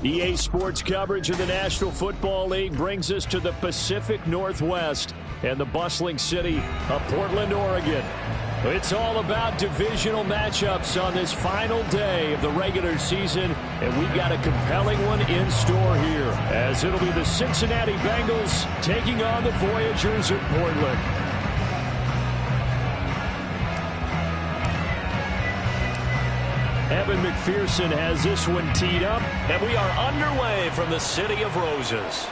EA Sports coverage of the National Football League brings us to the Pacific Northwest and the bustling city of Portland, Oregon. It's all about divisional matchups on this final day of the regular season, and we've got a compelling one in store here, as it'll be the Cincinnati Bengals taking on the Voyagers of Portland. Evan McPherson has this one teed up, and we are underway from the City of Roses.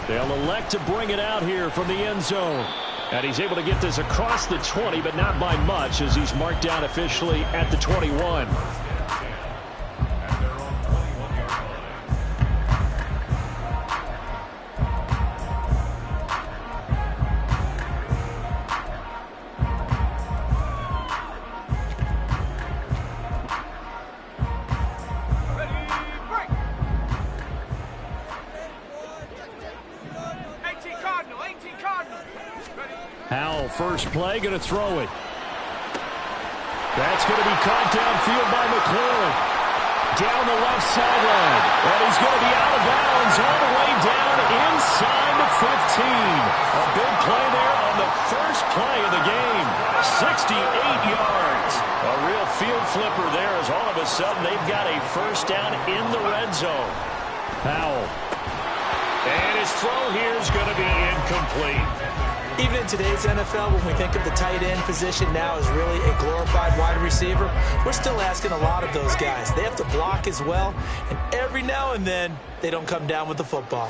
They'll elect to bring it out here from the end zone. And he's able to get this across the 20, but not by much, as he's marked down officially at the 21. Howell, first play, going to throw it. That's going to be caught downfield by McLaurin. Down the left sideline. And he's going to be out of bounds all the way down inside the 15. A big play there on the first play of the game. 68 yards. A real field flipper there, as all of a sudden they've got a first down in the red zone. Howell. And his throw here is going to be incomplete. Even in today's NFL, when we think of the tight end position now as really a glorified wide receiver, we're still asking a lot of those guys. They have to block as well, and every now and then, they don't come down with the football.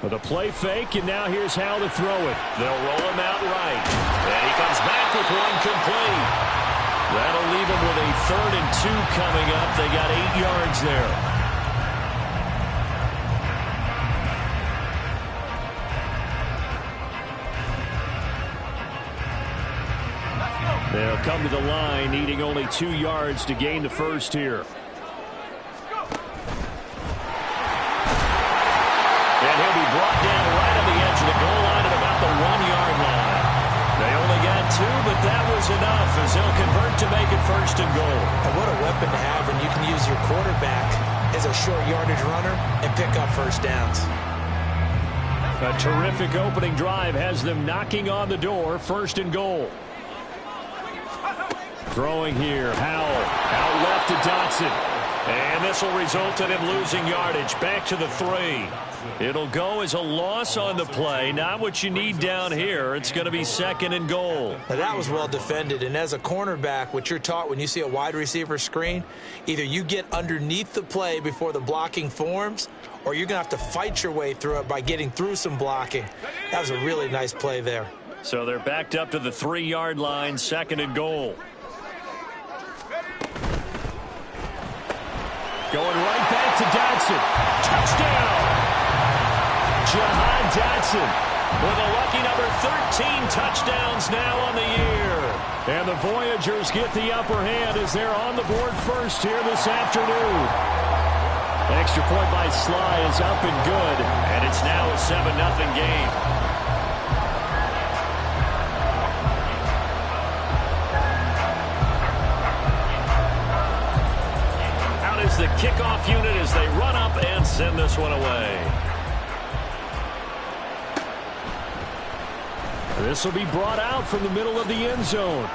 With a play fake, and now here's how to throw it. They'll roll him out right. And he comes back with one complete. That'll leave him with a 3rd and 2 coming up. They got 8 yards there. They'll come to the line, needing only 2 yards to gain the first here. And he'll be brought down right on the edge of the goal line at about the 1-yard line. They only got 2, but that was enough as they'll convert to make it 1st and goal. And what a weapon to have when you can use your quarterback as a short yardage runner and pick up first downs. A terrific opening drive has them knocking on the door, 1st and goal. Throwing here, Howell, out left to Dotson. And this will result in him losing yardage, back to the 3. It'll go as a loss on the play, not what you need down here. It's going to be 2nd and goal. Now that was well defended, and as a cornerback, what you're taught when you see a wide receiver screen, either you get underneath the play before the blocking forms, or you're going to have to fight your way through it by getting through some blocking. That was a really nice play there. So they're backed up to the 3-yard line, 2nd and goal. Going right back to Dotson. Touchdown! Jahan Dotson with a lucky number 13 touchdowns now on the year. And the Voyagers get the upper hand as they're on the board first here this afternoon. Extra point by Sly is up and good, and it's now a 7-0 game. The kickoff unit as they run up and send this one away. This will be brought out from the middle of the end zone.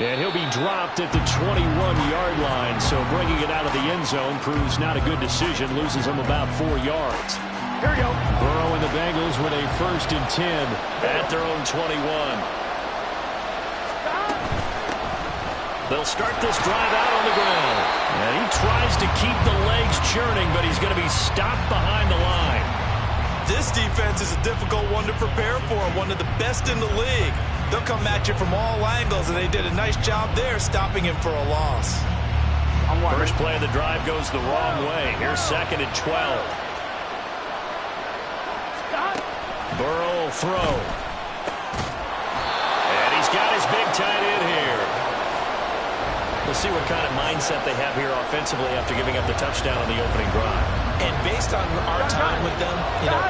And he'll be dropped at the 21-yard line. So bringing it out of the end zone proves not a good decision. Loses him about 4 yards. Here we go. Burrow and the Bengals with a 1st and 10 at their own 21. They'll start this drive out on the ground. And he tries to keep the legs churning, but he's going to be stopped behind the line. This defense is a difficult one to prepare for, one of the best in the league. They'll come at you from all angles, and they did a nice job there stopping him for a loss. First play of the drive goes the wrong way. Here's 2nd and 12. Burrow will throw. And he's got his big tight end here. We'll see what kind of mindset they have here offensively after giving up the touchdown on the opening drive. And based on our time with them,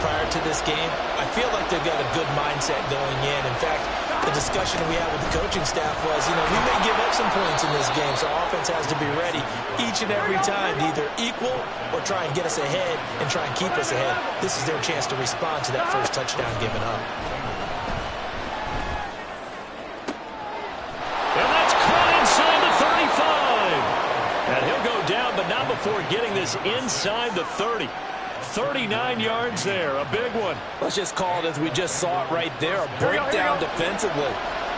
prior to this game, I feel like they've got a good mindset going in. In fact, the discussion we had with the coaching staff was, we may give up some points in this game, so our offense has to be ready each and every time to either equal or try and get us ahead and try and keep us ahead. This is their chance to respond to that first touchdown given up. And that's caught inside the 35. And he'll go down, but not before getting this inside the 30. 39 yards there, a big one. Let's just call it as we just saw it right there, a breakdown defensively.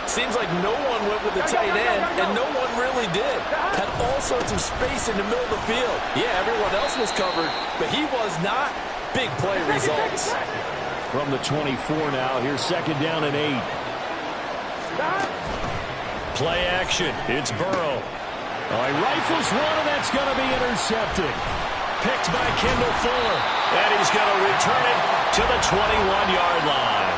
Seems like no one went with the tight end, and no one really did. Had all sorts of space in the middle of the field. Yeah, everyone else was covered, but he was not. Big play results. From the 24 now, here's second down and 8. Play action, it's Burrow. He rifles one, and that's going to be intercepted. Picked by Kendall Fuller. And he's going to return it to the 21-yard line.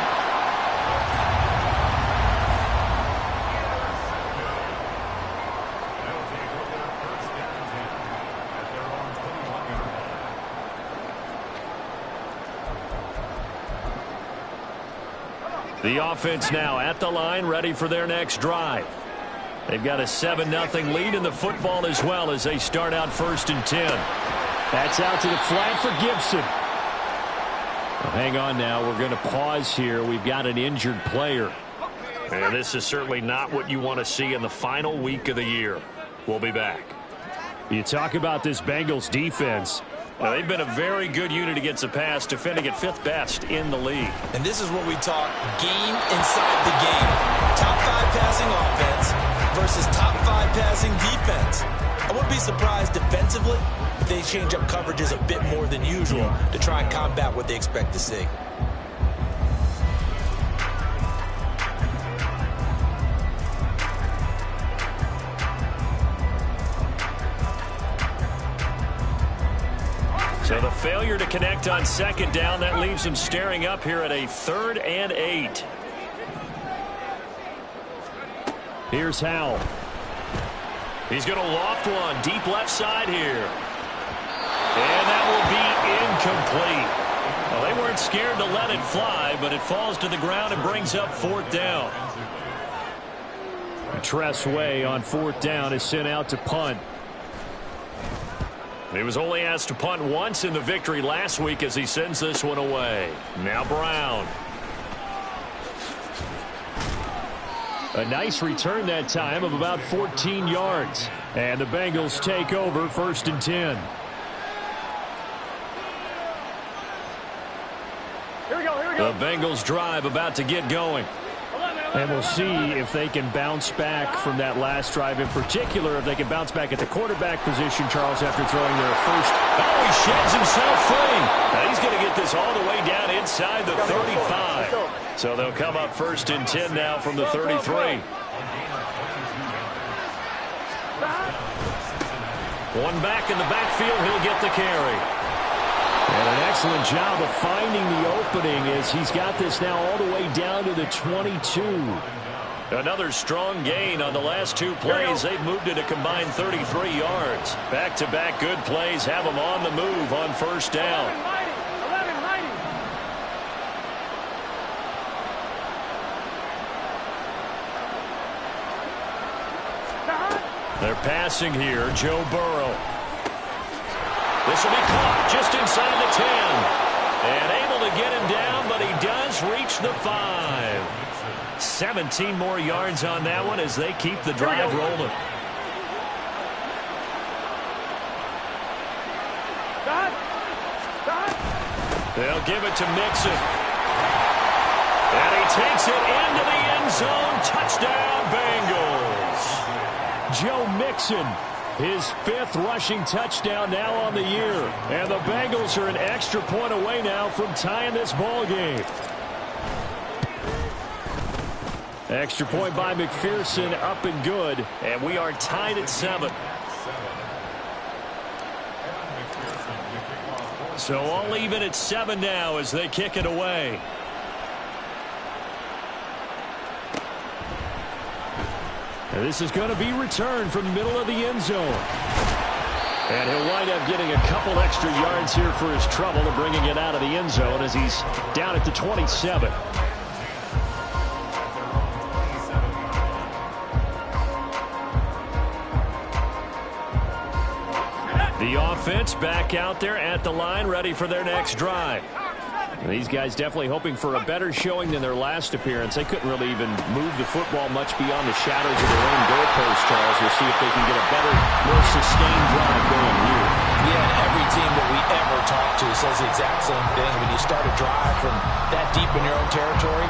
The offense now at the line, ready for their next drive. They've got a 7-0 lead in the football as well as they start out 1st and 10. That's out to the flat for Gibson. Well, hang on now. We're going to pause here. We've got an injured player. And this is certainly not what you want to see in the final week of the year. We'll be back. You talk about this Bengals defense. Now, they've been a very good unit against the pass, defending at 5th best in the league. And this is what we talk game inside the game. Top 5 passing offense versus top 5 passing defense. I wouldn't be surprised defensively if they change up coverages a bit more than usual to try and combat what they expect to see. So the failure to connect on 2nd down, that leaves him staring up here at a 3rd and 8. Here's Howell. He's going to loft one deep left side here. And that will be incomplete. Well, they weren't scared to let it fly, but it falls to the ground and brings up 4th down. Tress Way on 4th down is sent out to punt. He was only asked to punt once in the victory last week as he sends this one away. Now Brown. A nice return that time of about 14 yards. And the Bengals take over 1st and 10. The Bengals drive about to get going. And we'll see if they can bounce back from that last drive, in particular if they can bounce back at the quarterback position, Charles, after throwing their first. Oh, he sheds himself free. Now he's going to get this all the way down inside the 35. So they'll come up 1st and 10 now from the 33. One back in the backfield, he'll get the carry. And an excellent job of finding the opening as he's got this now all the way down to the 22. Another strong gain on the last 2 plays. They've moved it a combined 33 yards. Back-to-back good plays have them on the move on 1st down. They're passing here, Joe Burrow. This will be caught just inside the 10. And able to get him down, but he does reach the 5. 17 more yards on that one as they keep the drive rolling. They'll give it to Mixon. And he takes it into the end zone. Touchdown, Bengals. Joe Mixon. His 5th rushing touchdown now on the year. And the Bengals are an extra point away now from tying this ball game. Extra point by McPherson, up and good. And we are tied at 7. So all even at 7 now as they kick it away. And this is going to be returned from the middle of the end zone. And he'll wind up getting a couple extra yards here for his trouble and bringing it out of the end zone as he's down at the 27. The offense back out there at the line, ready for their next drive. And these guys definitely hoping for a better showing than their last appearance. They couldn't really even move the football much beyond the shadows of their own goalpost, Charles. We'll see if they can get a better, more sustained drive going here. Yeah, and every team that we ever talk to says the exact same thing. When you start a drive from that deep in your own territory,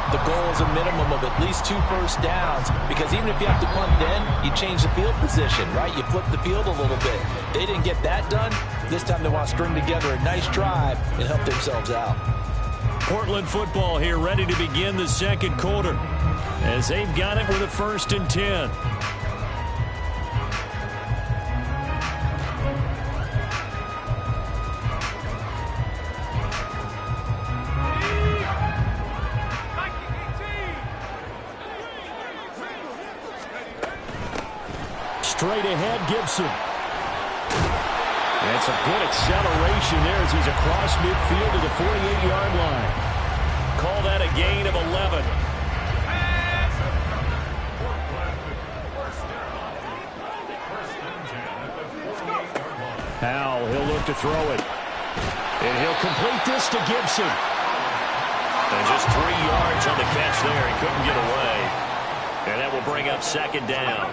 the goal is a minimum of at least 2 first downs, because even if you have to punt then, you change the field position, right? You flip the field a little bit. They didn't get that done. This time they want to string together a nice drive and help themselves out. Portland football here, ready to begin the second quarter as they've got it with a 1st and 10. Straight ahead, Gibson. That's a good acceleration there as he's across midfield to the 48-yard line. Call that a gain of 11. Howell, he'll look to throw it. And he'll complete this to Gibson. And just 3 yards on the catch there. He couldn't get away. And that will bring up 2nd down.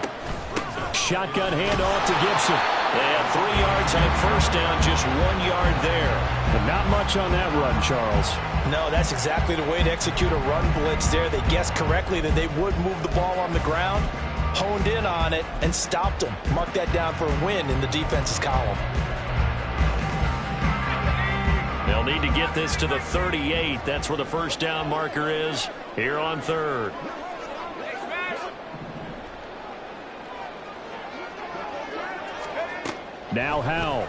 Shotgun handoff to Gibson. And 3 yards on 1st down, just 1 yard there. But not much on that run, Charles. No, that's exactly the way to execute a run blitz there. They guessed correctly that they would move the ball on the ground, honed in on it, and stopped them. Mark that down for a win in the defense's column. They'll need to get this to the 38. That's where the 1st down marker is here on 3rd. Now Howell.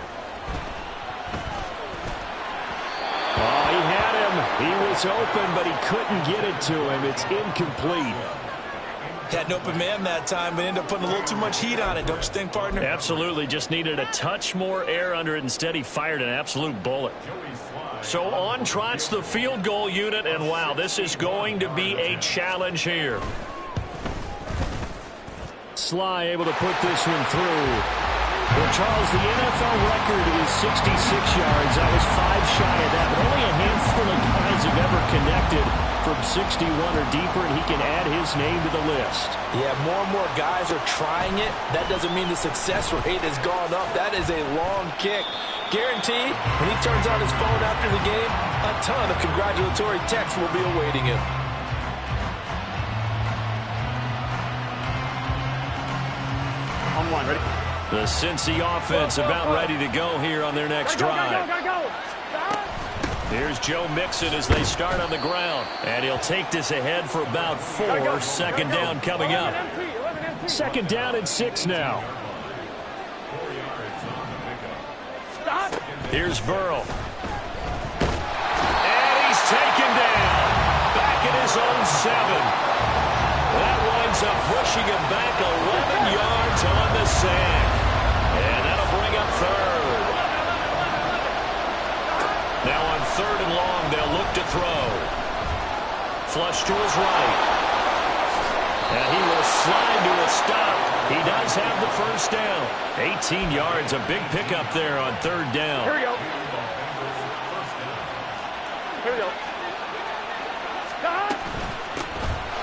Oh, he had him. He was open, but he couldn't get it to him. It's incomplete. Had an open man that time, but ended up putting a little too much heat on it, don't you think, partner? Absolutely. Just needed a touch more air under it. Instead, he fired an absolute bullet. So on trots the field goal unit, and wow, this is going to be a challenge here. Sly able to put this one through. Well, Charles, the NFL record is 66 yards. That was 5 shy of that, but only a handful of guys have ever connected from 61 or deeper, and he can add his name to the list. Yeah, more and more guys are trying it. That doesn't mean the success rate has gone up. That is a long kick. Guaranteed, when he turns on his phone after the game, a ton of congratulatory texts will be awaiting him. On 1, ready? The Cincy offense about ready to go here on their next drive. Here's Joe Mixon as they start on the ground. And he'll take this ahead for about 4. 2nd down coming up. 2nd down and 6 now. Here's Burrow. And he's taken down. Back at his own 7. That winds up pushing him back 11 yards on the sack. And that'll bring up 3rd. Now on 3rd and long, they'll look to throw. Flush to his right. And he will slide to a stop. He does have the 1st down. 18 yards, a big pickup there on 3rd down. Here we go. Here we go.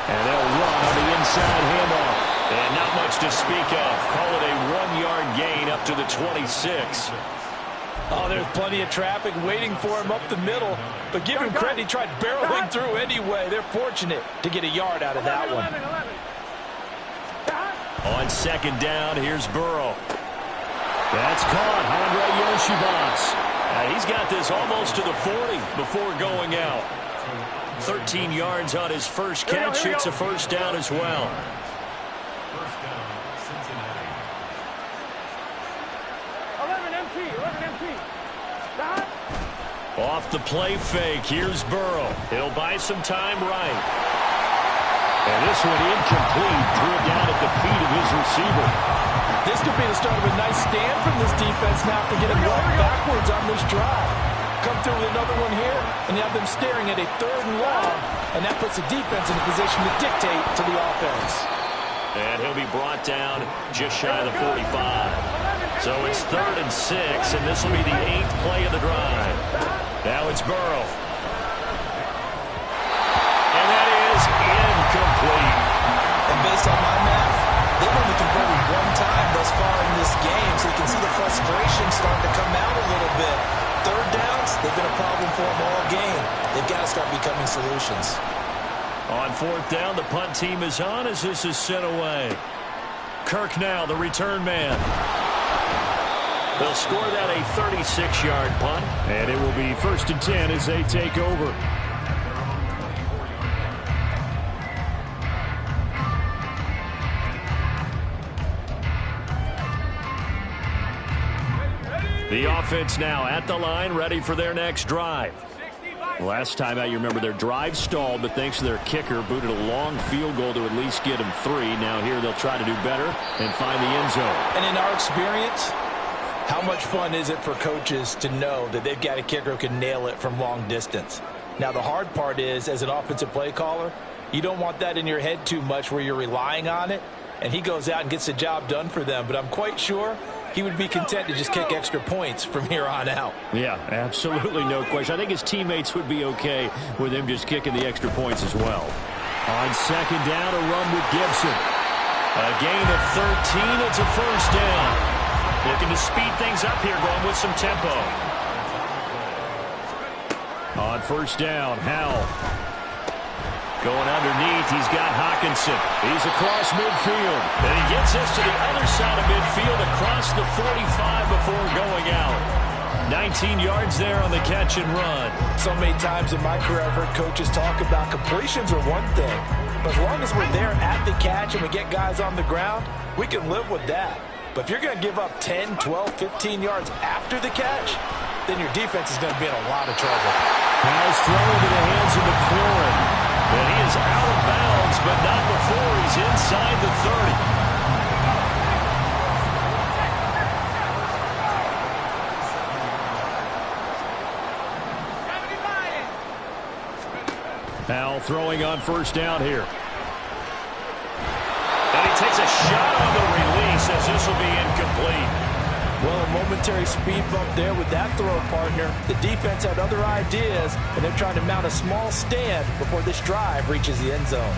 And they'll run on the inside handoff. And not much to speak of. Call it a 1-yard gain up to the 26. Oh, there's plenty of traffic waiting for him up the middle. But give him credit, he tried barreling through anyway. They're fortunate to get a yard out of that one. On 2nd down, here's Burrow. That's caught. Andre Yoshibas. He's got this almost to the 40 before going out. 13 yards on his first catch. It's a 1st down as well. Off the play fake, here's Burrow. He'll buy some time right. And this one incomplete. Threw it down at the feet of his receiver. This could be the start of a nice stand from this defense now after getting walked backwards on this drive. Come through with another one here, and you have them staring at a 3rd and long, and that puts the defense in a position to dictate to the offense. And he'll be brought down just shy of the 45. So it's 3rd and 6, and this will be the 8th play of the drive. Now it's Burrow. And that is incomplete. And based on my math, they've only converted one time thus far in this game, so you can see the frustration starting to come out a little bit. 3rd downs, they've been a problem for them all game. They've got to start becoming solutions. On 4th down, the punt team is on as this is sent away. Kirk now, the return man. They'll score that a 36-yard punt. And it will be 1st and 10 as they take over. The offense now at the line, ready for their next drive. Last time out, you remember their drive stalled, but thanks to their kicker, booted a long field goal to at least get them 3. Now here they'll try to do better and find the end zone. And in our experience, how much fun is it for coaches to know that they've got a kicker who can nail it from long distance? Now the hard part is, as an offensive play caller, you don't want that in your head too much where you're relying on it, and he goes out and gets the job done for them. But I'm quite sure he would be content to just kick extra points from here on out. Yeah, absolutely no question. I think his teammates would be okay with him just kicking the extra points as well. On 2nd down, a run with Gibson. A gain of 13. It's a 1st down. Looking to speed things up here, going with some tempo. On 1st down, Howell. Going underneath, he's got Hockenson. He's across midfield. And he gets us to the other side of midfield across the 45 before going out. 19 yards there on the catch and run. So many times in my career, I've heard coaches talk about completions are one thing. But as long as we're there at the catch and we get guys on the ground, we can live with that. But if you're going to give up 10, 12, 15 yards after the catch, then your defense is going to be in a lot of trouble. Howell's thrown into the hands of McLaurin. And he is out of bounds, but not before he's inside the 30. Howell throwing on 1st down here. And he takes a shot on the release as this will be incomplete. Well, a momentary speed bump there with that throw partner. The defense had other ideas, and they're trying to mount a small stand before this drive reaches the end zone.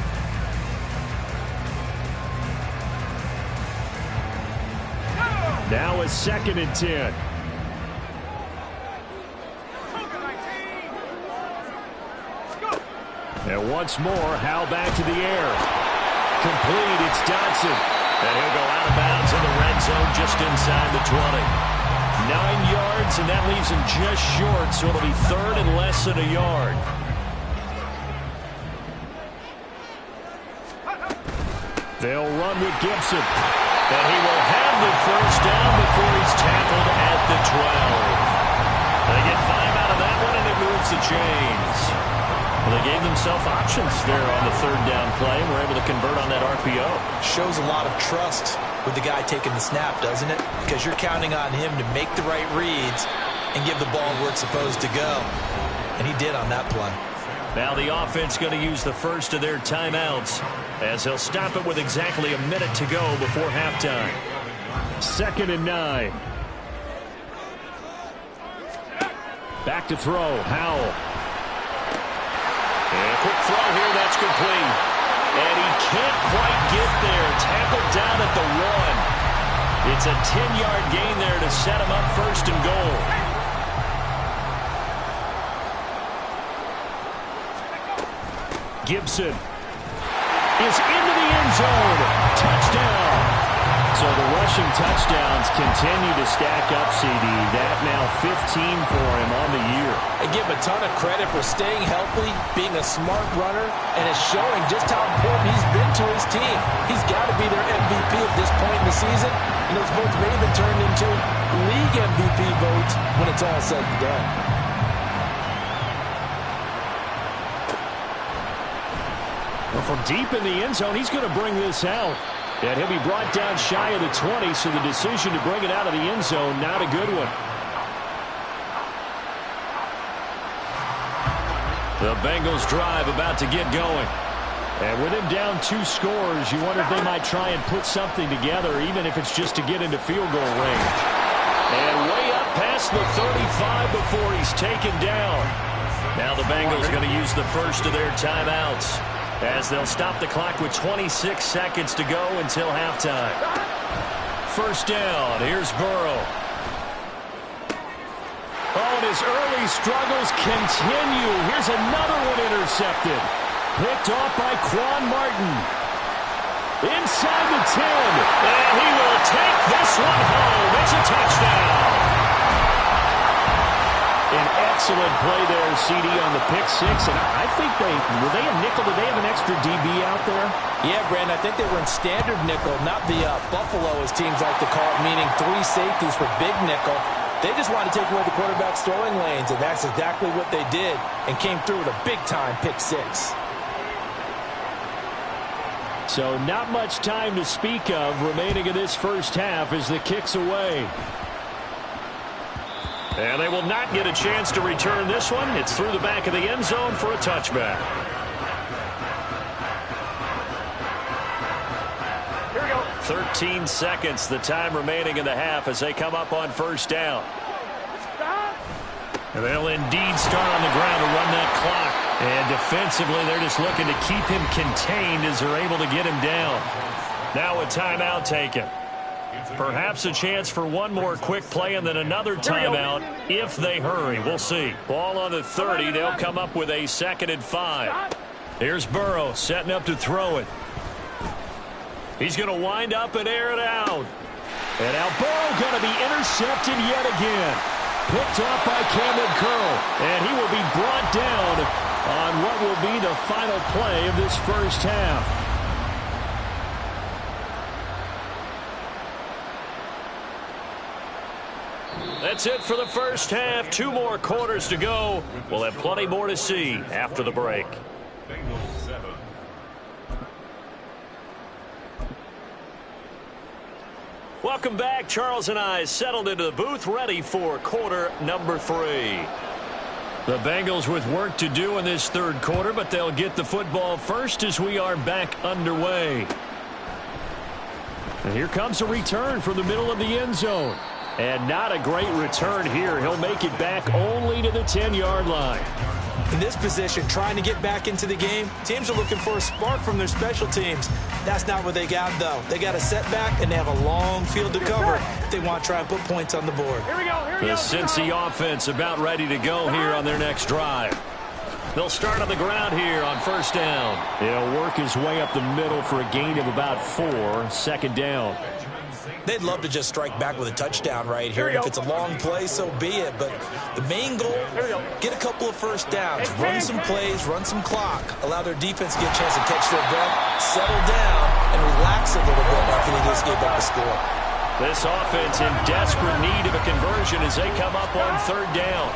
Now a 2nd and 10. And once more, Howell back to the air. Complete, it's Dotson. And he'll go out of bounds in the red zone just inside the 20. 9 yards, and that leaves him just short, so it'll be 3rd and less than a yard. They'll run with Gibson. And he will have the 1st down before he's tackled at the 12. They get 5 out of that one, and it moves the chains. Well, they gave themselves options there on the 3rd down play and were able to convert on that RPO. Shows a lot of trust with the guy taking the snap, doesn't it? Because you're counting on him to make the right reads and give the ball where it's supposed to go. And he did on that play. Now the offense going to use the first of their timeouts as he'll stop it with exactly a minute to go before halftime. 2nd and 9. Back to throw, Howell. And a quick throw here, that's complete. And he can't quite get there. Tackled down at the 1. It's a 10-yard gain there to set him up 1st and goal. Gibson is into the end zone. Touchdown. So the rushing touchdowns continue to stack up, CD. That now 15 for him on the year. I give him a ton of credit for staying healthy, being a smart runner, and it's showing just how important he's been to his team. He's got to be their MVP at this point in the season, and those votes may even turn into league MVP votes when it's all said and done. Well, from deep in the end zone, he's going to bring this out. And he'll be brought down shy of the 20, so the decision to bring it out of the end zone, not a good one. The Bengals drive about to get going. And with him down 2 scores, you wonder if they might try and put something together, even if it's just to get into field goal range. And way up past the 35 before he's taken down. Now the Bengals are going to use the first of their timeouts, as they'll stop the clock with 26 seconds to go until halftime. First down, here's Burrow. Oh, and his early struggles continue. Here's another one intercepted. Picked off by Quan Martin. Inside the 10. And he will take this one home. It's a touchdown. An excellent play there, CD, on the pick six. And I think were they a nickel? Did they have an extra DB out there? Yeah, Brandon, I think they were in standard nickel, not the Buffalo, as teams like to call it, meaning 3 safeties for big nickel. They just wanted to take away the quarterback's throwing lanes, and that's exactly what they did, and came through with a big-time pick six. So not much time to speak of remaining in this first half as the kick's away. And they will not get a chance to return this one. It's through the back of the end zone for a touchback. Here we go. 13 seconds, the time remaining in the half as they come up on first down. And they'll indeed start on the ground to run that clock. And defensively, they're just looking to keep him contained as they're able to get him down. Now a timeout taken. Perhaps a chance for one more quick play and then another timeout if they hurry. We'll see. Ball on the 30. They'll come up with a 2nd and 5. Here's Burrow setting up to throw it. He's going to wind up and air it out. And now Burrow going to be intercepted yet again. Picked off by Cameron Curl. And he will be brought down on what will be the final play of this first half. That's it for the first half. 2 more quarters to go. We'll have plenty more to see after the break. Welcome back. Charles and I settled into the booth, ready for quarter number 3. The Bengals with work to do in this third quarter, but they'll get the football first as we are back underway. And here comes a return from the middle of the end zone. And not a great return here. He'll make it back only to the 10-yard line. In this position, trying to get back into the game, teams are looking for a spark from their special teams. That's not what they got, though. They got a setback, and they have a long field to cover if they want to try and put points on the board. Here we go. The Cincy offense about ready to go here on their next drive. They'll start on the ground here on first down. He'll work his way up the middle for a gain of about 4, 2nd down. They'd love to just strike back with a touchdown right here. And if it's a long play, so be it. But the main goal, get a couple of first downs, run some plays, run some clock, allow their defense to get a chance to catch their breath, settle down, and relax a little bit after they just gave up a score. This offense in desperate need of a conversion as they come up on 3rd down.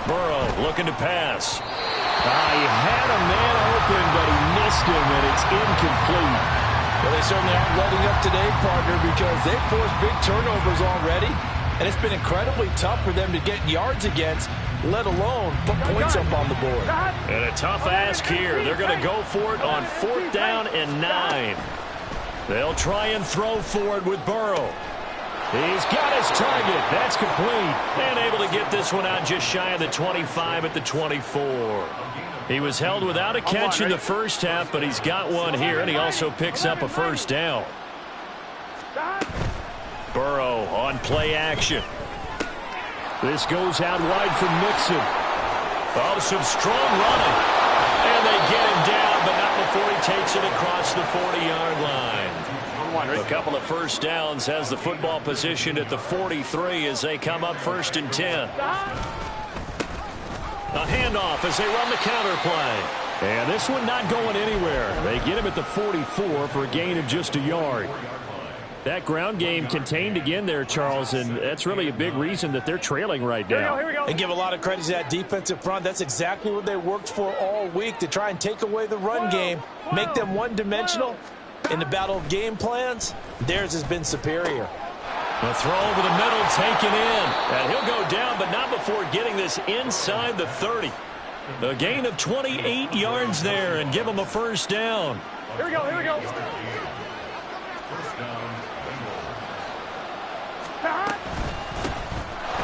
Burrow looking to pass. He had a man open, but he missed him, and it's incomplete. Well, they certainly aren't letting up today, partner, because they've forced big turnovers already, and it's been incredibly tough for them to get yards against, let alone put points up on the board. And a tough ask here. They're going to go for it on 4th down and 9. They'll try and throw forward with Burrow. He's got his target. That's complete. And able to get this one out just shy of the 25 at the 24. He was held without a catch in the first half, but he's got one here, and he also picks up a first down. Burrow on play action. This goes out wide for Mixon. Oh, some strong running. And they get him down, but not before he takes it across the 40-yard line. A couple of first downs, has the football positioned at the 43 as they come up 1st and 10. A handoff as they run the counter play. And this one not going anywhere. They get him at the 44 for a gain of just a yard. That ground game contained again there, Charles, and that's really a big reason that they're trailing right now. Here we go. And give a lot of credit to that defensive front. That's exactly what they worked for all week, to try and take away the run game, make them one-dimensional. In the battle of game plans, theirs has been superior. The throw over the middle taken in. And he'll go down, but not before getting this inside the 30. A gain of 28 yards there and give him a first down. Here we go, here we go.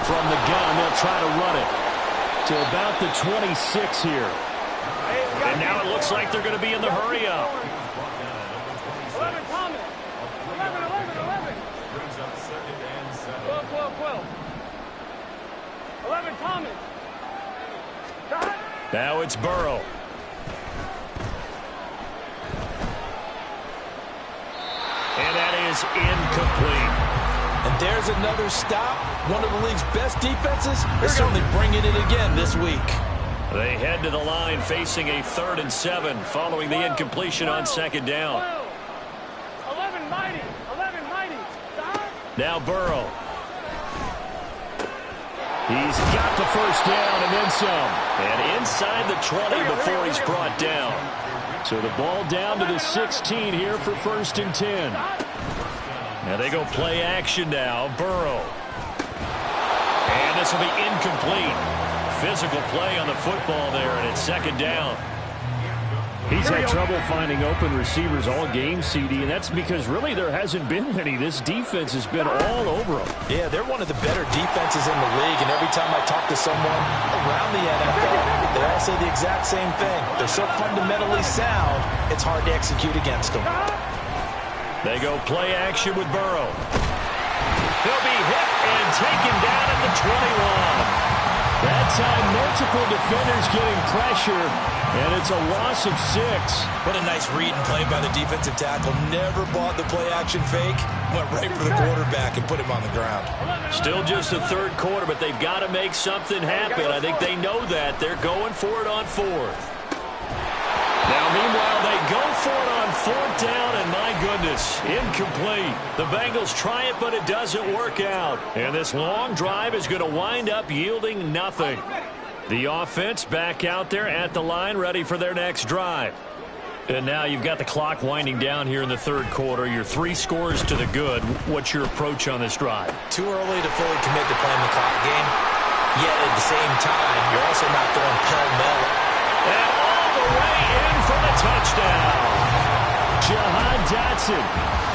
From the gun, they'll try to run it to about the 26 here. And now it looks like they're going to be in the hurry up. 11, Thomas. 11, 11, 11. 12, 12, 12. 11, Thomas. Now it's Burrow. And that is incomplete. And there's another stop. One of the league's best defenses is certainly bringing it again this week. They head to the line facing a 3rd and 7 following the incompletion on 2nd down. 11, mighty. 11, mighty. Now Burrow. He's got the first down and then some. And inside the 20 before he's brought down. So the ball down to the 16 here for 1st and 10. Now they go play action now. Burrow. And this will be incomplete. Physical play on the football there, and it's 2nd down. He's had trouble finding open receivers all game, CD, and that's because really there hasn't been many. This defense has been all over them. Yeah, they're one of the better defenses in the league, and every time I talk to someone around the NFL, they all say the exact same thing. They're so fundamentally sound, it's hard to execute against them. They go play action with Burrow. He'll be hit and taken down at the 21. That time, multiple defenders getting pressure, and it's a loss of 6. What a nice read and play by the defensive tackle. Never bought the play-action fake. Went right for the quarterback and put him on the ground. Still just the 3rd quarter, but they've got to make something happen. I think they know that. They're going for it on 4th. Now, meanwhile, they go for it on 4th down, and my goodness, incomplete. The Bengals try it, but it doesn't work out. And this long drive is going to wind up yielding nothing. The offense back out there at the line, ready for their next drive. And now you've got the clock winding down here in the 3rd quarter. Your 3 scores to the good. What's your approach on this drive? Too early to fully commit to playing the clock game. Yet at the same time, you're also not going pell-mell. And all the way in for the touchdown. Jahan Dotson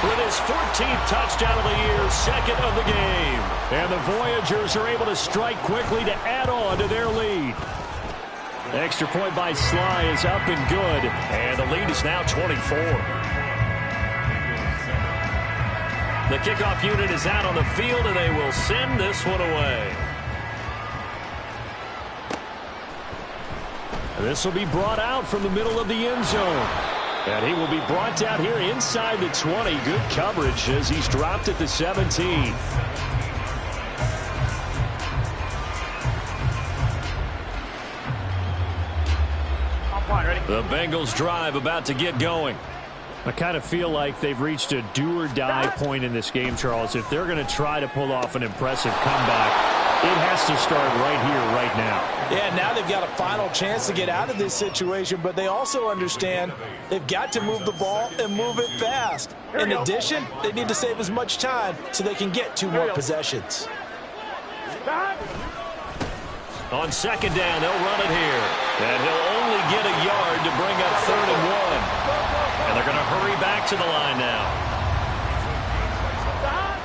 with his 14th touchdown of the year, 2nd of the game. And the Voyagers are able to strike quickly to add on to their lead. Extra point by Sly is up and good. And the lead is now 24. The kickoff unit is out on the field, and they will send this one away. This will be brought out from the middle of the end zone. And he will be brought down here inside the 20. Good coverage as he's dropped at the 17. The Bengals drive about to get going. I kind of feel like they've reached a do-or-die point in this game, Charles. If they're going to try to pull off an impressive comeback, it has to start right here, right now. Yeah, now they've got a final chance to get out of this situation, but they also understand they've got to move the ball and move it fast. In addition, they need to save as much time so they can get 2 more possessions. On 2nd down, they'll run it here. And he'll only get a yard to bring up 3rd and 1. And they're going to hurry back to the line now.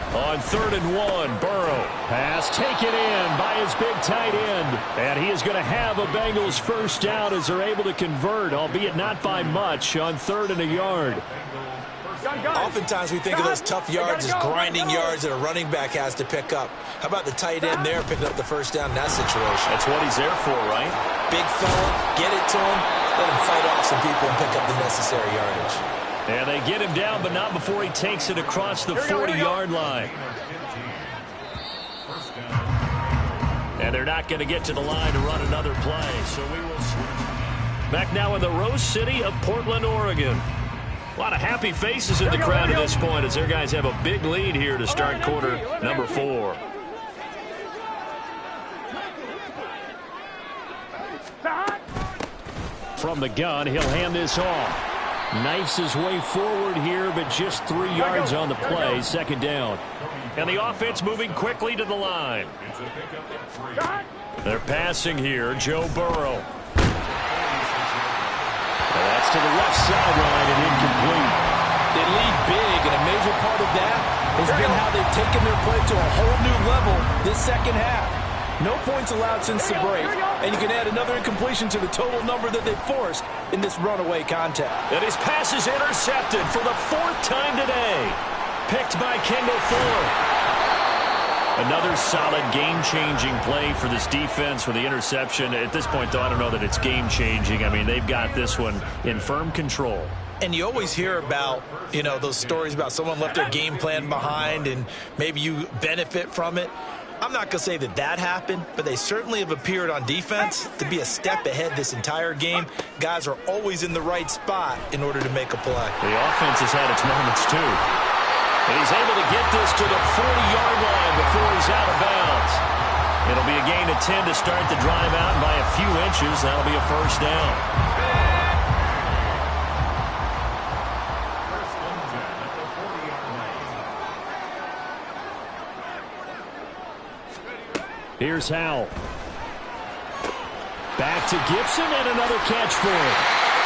On 3rd and 1, Burrow. Pass taken in by his big tight end. And he is going to have a Bengals first down as they're able to convert, albeit not by much, on 3rd and a yard. Oftentimes we think of those tough yards as grinding yards that a running back has to pick up. How about the tight end there picking up the first down in that situation? That's what he's there for, right? Big fella, get it to him, let him fight off some people and pick up the necessary yardage. And they get him down, but not before he takes it across the 40-yard line. And they're not going to get to the line to run another play, so we will see. Back now in the Rose City of Portland, Oregon. A lot of happy faces in the crowd at this point as their guys have a big lead here to start quarter number 4. From the gun, he'll hand this off. Knifes his way forward here, but just 3 yards on the play. Second down. And the offense moving quickly to the line. They're passing here. Joe Burrow. And that's to the left sideline and incomplete. They lead big, and a major part of that has been how they've taken their play to a whole new level this second half. No points allowed since the break, and you can add another incompletion to the total number that they've forced in this runaway contest. And his pass is intercepted for the 4th time today. Picked by Kendall Fuller. Another solid game-changing play for this defense for the interception. At this point, though, I don't know that it's game-changing. I mean, they've got this one in firm control. And you always hear about, those stories about someone left their game plan behind and maybe you benefit from it. I'm not going to say that happened, but they certainly have appeared on defense to be a step ahead this entire game. Guys are always in the right spot in order to make a play. The offense has had its moments, too. And he's able to get this to the 40-yard line before he's out of bounds. It'll be a gain of 10 to start the drive out, and by a few inches, that'll be a first down. Here's Howell. Back to Gibson, and another catch for him.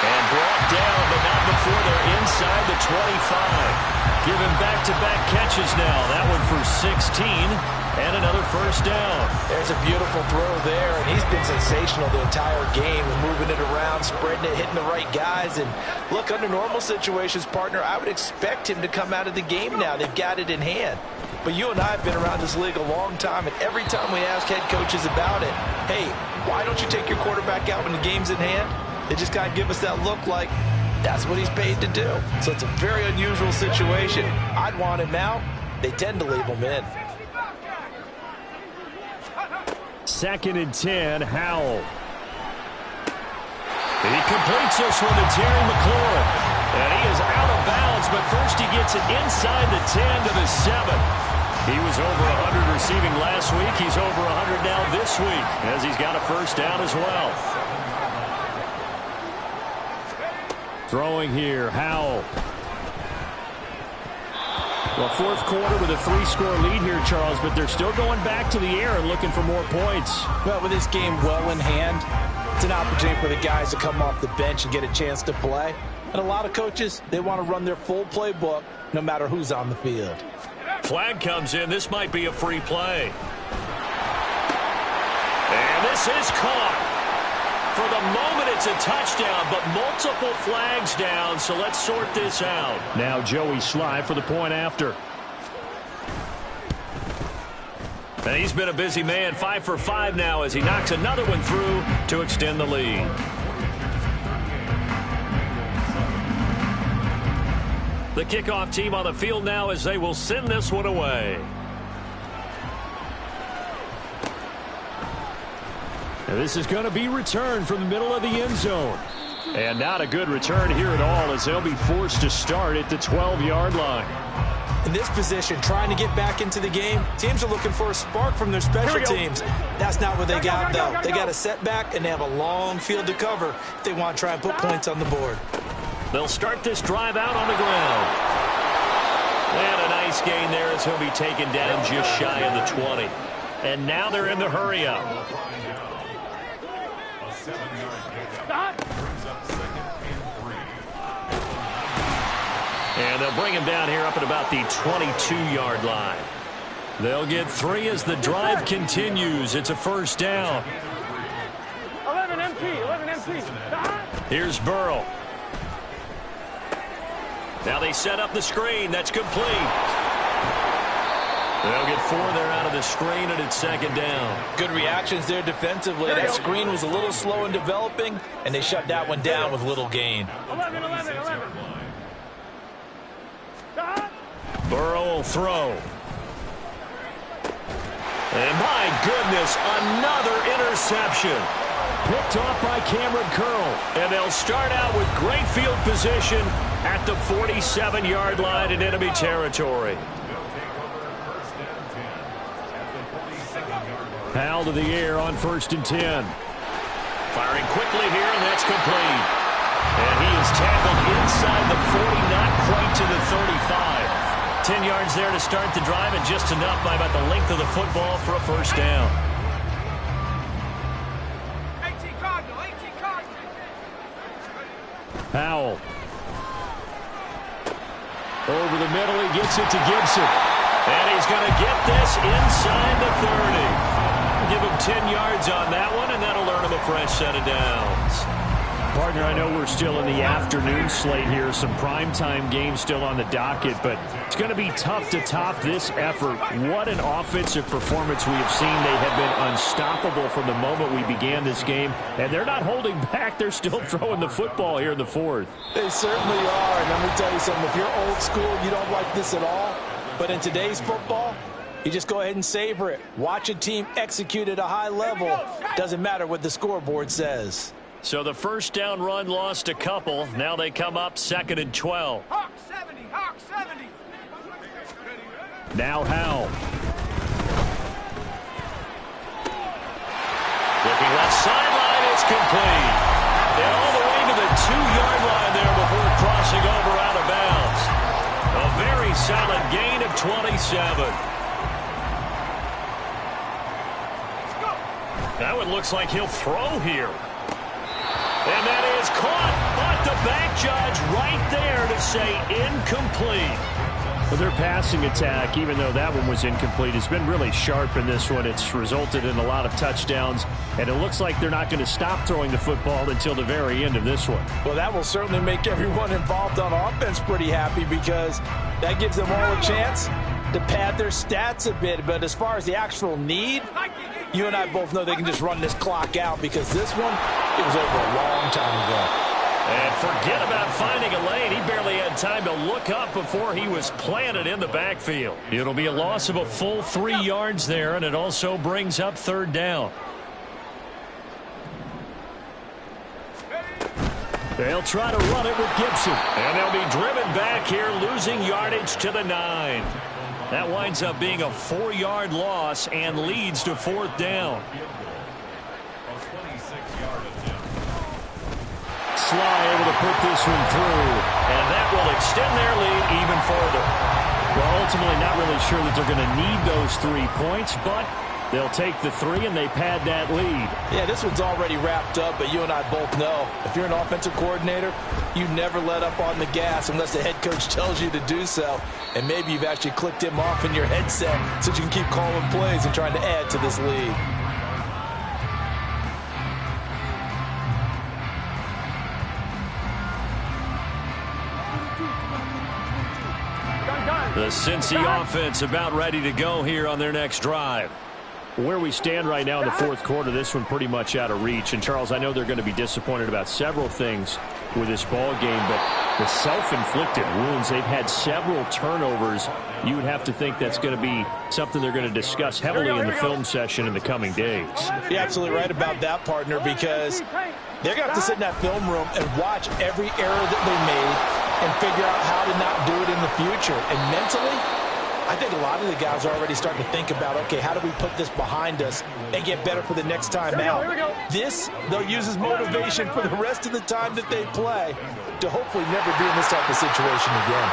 And brought down, but not before they're inside the 25. Giving back-to-back catches now. That one for 16, and another first down. There's a beautiful throw there, and he's been sensational the entire game, and moving it around, spreading it, hitting the right guys. And look, under normal situations, partner, I would expect him to come out of the game now. They've got it in hand. But you and I have been around this league a long time, and every time we ask head coaches about it, hey, why don't you take your quarterback out when the game's in hand? They just kind of give us that look like that's what he's paid to do. So it's a very unusual situation. I'd want him out. They tend to leave him in. 2nd and 10, Howell. And he completes this one to Terry McLaurin. And he is out of bounds, but first he gets it inside the 10 to the 7. He was over 100 receiving last week. He's over 100 now this week, as he's got a first down as well. Throwing here, Howell. Well, 4th quarter with a 3-score lead here, Charles, but they're still going back to the air and looking for more points. Well, with this game well in hand, it's an opportunity for the guys to come off the bench and get a chance to play. And a lot of coaches, they want to run their full playbook no matter who's on the field. Flag comes in. This might be a free play. And this is caught. For the moment, it's a touchdown, but multiple flags down, so let's sort this out. Now Joey Sly for the point after. And he's been a busy man, 5 for 5 now as he knocks another one through to extend the lead. The kickoff team on the field now as they will send this one away. And this is going to be returned from the middle of the end zone. And not a good return here at all as they'll be forced to start at the 12-yard line. In this position, trying to get back into the game, teams are looking for a spark from their special teams. That's not what they got, though. They got a setback, and they have a long field to cover if they want to try and put points on the board. They'll start this drive out on the ground. And a nice gain there as he'll be taken down just shy of the 20. And now they're in the hurry-up. And they'll bring him down here up at about the 22-yard line. They'll get 3 as the drive continues. It's a first down. 11 MP. Here's Burrow. Now they set up the screen. That's complete. They'll get 4 there out of the screen, and it's second down. Good reactions there defensively. That screen was a little slow in developing, and they shut that one down with little gain. 11. Burrow will throw. And my goodness, another interception. Picked off by Cameron Curl. And they'll start out with great field position at the 47-yard line in enemy territory. Howell to the air on 1st and 10. Firing quickly here, and that's complete. And he is tackled inside 40, not quite to the 35. 10 yards there to start the drive, and just enough by about the length of the football for a first down. 18 Cardinal, 18 Cardinal. Powell. Over the middle, he gets it to Gibson. And he's going to get this inside the 30. Give him 10 yards on that one, and that'll earn him a fresh set of downs. Partner, I know we're still in the afternoon slate here. Some primetime games still on the docket, but it's going to be tough to top this effort. What an offensive performance we have seen. They have been unstoppable from the moment we began this game, and they're not holding back. They're still throwing the football here in the fourth. They certainly are, and let me tell you something. If you're old school, you don't like this at all. But in today's football, you just go ahead and savor it. Watch a team execute at a high level. Doesn't matter what the scoreboard says. So the first down run lost a couple. Now they come up 2nd and 12. Hawk 70, Hawk 70. Now Howell. Looking left sideline, it's complete. And all the way to the 2-yard line there before crossing over out of bounds. A very solid gain of 27. That one looks like he'll throw here. And that is caught, but the back judge right there to say incomplete. Well, their passing attack, even though that one was incomplete, has been really sharp in this one. It's resulted in a lot of touchdowns, and it looks like they're not going to stop throwing the football until the very end of this one. Well, that will certainly make everyone involved on offense pretty happy, because that gives them all a chance to pad their stats a bit. But as far as the actual need, you and I both know they can just run this clock out, because this one, it was over a long time ago. And forget about finding a lane. He barely had time to look up before he was planted in the backfield. It'll be a loss of a full 3 yards there, and it also brings up 3rd down. They'll try to run it with Gibson. And they'll be driven back here, losing yardage to the 9. That winds up being a 4-yard loss and leads to 4th down. Sly able to put this one through, and that will extend their lead even further. Well, ultimately not really sure that they're going to need those 3 points, but they'll take the 3 and they pad that lead. Yeah, this one's already wrapped up, but you and I both know if you're an offensive coordinator, you never let up on the gas unless the head coach tells you to do so. And maybe you've actually clicked him off in your headset so you can keep calling plays and trying to add to this lead. The Cincy offense about ready to go here on their next drive. Where we stand right now in the 4th quarter, this one pretty much out of reach. And, Charles, I know they're going to be disappointed about several things with this ball game, but the self-inflicted wounds, they've had several turnovers. You would have to think that's going to be something they're going to discuss heavily in the film session in the coming days. You're absolutely right about that, partner, because they're going to have to sit in that film room and watch every error that they made and figure out how to not do it in the future. And mentally, I think a lot of the guys are already starting to think about, okay, how do we put this behind us and get better for the next time out? This, they'll use as motivation for the rest of the time that they play to hopefully never be in this type of situation again.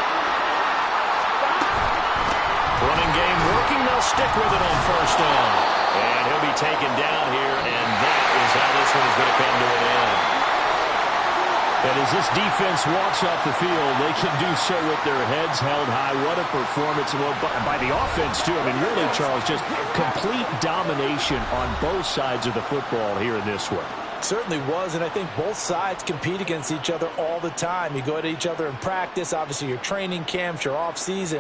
Running game working, they'll stick with it on 1st down. And he'll be taken down here, and that is how this one is going to come to an end. And as this defense walks off the field, they can do so with their heads held high. What a performance by the offense, too. I mean, really, Charles, just complete domination on both sides of the football here in this one. Certainly was, and I think both sides compete against each other all the time. You go at each other in practice, obviously your training camps, your off-season.